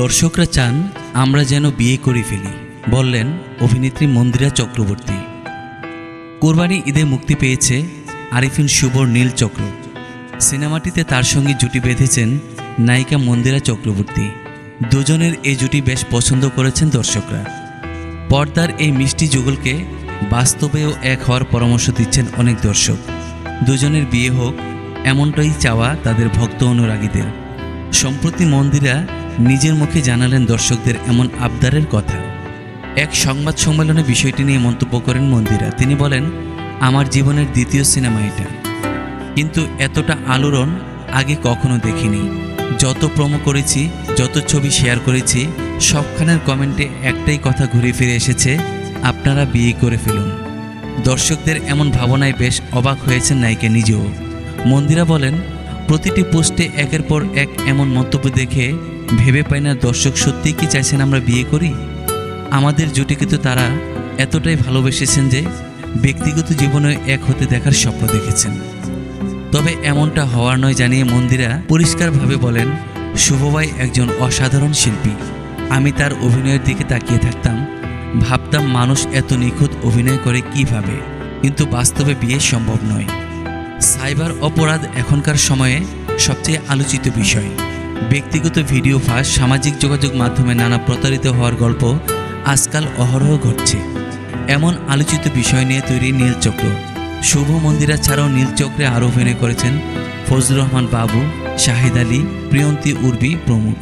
দর্শকরা চান আমরা যেন বিয়ে করে ফেলি, বললেন অভিনেত্রী মন্দিরা চক্রবর্তী। কোরবানি ঈদে মুক্তি পেয়েছে আরিফিন শুভর নীল চক্র। সিনেমাটিতে তার সঙ্গে জুটি বেঁধেছেন নায়িকা মন্দিরা চক্রবর্তী। দুজনের এই জুটি বেশ পছন্দ করেছেন দর্শকরা। পর্দার এই মিষ্টি যুগলকে বাস্তবেও এক হওয়ার পরামর্শ দিচ্ছেন অনেক দর্শক। দুজনের বিয়ে হোক এমনটাই চাওয়া তাদের ভক্ত অনুরাগীদের। সম্প্রতি মন্দিরা নিজের মুখে জানালেন দর্শকদের এমন আবদারের কথা। এক সংবাদ সম্মেলনে বিষয়টি নিয়ে মন্তব্য করেন মন্দিরা। তিনি বলেন, আমার জীবনের দ্বিতীয় সিনেমা এটা, কিন্তু এতটা আলোড়ন আগে কখনো দেখিনি। যত প্রোমো করেছি, যত ছবি শেয়ার করেছি, সবখানের কমেন্টে একটাই কথা ঘুরে ফিরে এসেছে, আপনারা বিয়ে করে ফেলুন। দর্শকদের এমন ভাবনায় বেশ অবাক হয়েছেন নায়িকা নিজেও। মন্দিরা বলেন, প্রতিটি পোস্টে একের পর এক এমন মন্তব্য দেখে ভেবে পাই না দর্শক সত্যিই কি চাইছেন আমরা বিয়ে করি। আমাদের জুটিকে তো তারা এতটাই ভালোবেসেছেন যে ব্যক্তিগত জীবনে এক হতে দেখার স্বপ্ন দেখেছেন। তবে এমনটা হওয়ার নয় জানিয়ে মন্দিরা পরিষ্কারভাবে বলেন, শুভভাই একজন অসাধারণ শিল্পী। আমি তার অভিনয়ের দিকে তাকিয়ে থাকতাম, ভাবতাম মানুষ এত নিখুঁত অভিনয় করে কিভাবে, কিন্তু বাস্তবে বিয়ে সম্ভব নয়। সাইবার অপরাধ এখনকার সময়ে সবচেয়ে আলোচিত বিষয়। ব্যক্তিগত ভিডিও ফাঁস, সামাজিক যোগাযোগ মাধ্যমে নানা প্রতারিত হওয়ার গল্প আজকাল অহরহ ঘটছে। এমন আলোচিত বিষয় নিয়ে তৈরি নীলচক্র। শুভ মন্দিরা ছাড়াও নীলচক্রে আরও অভিনয় করেছেন ফজলুর রহমান বাবু, শাহিদ আলী, প্রিয়ন্তী উর্বি প্রমুখ।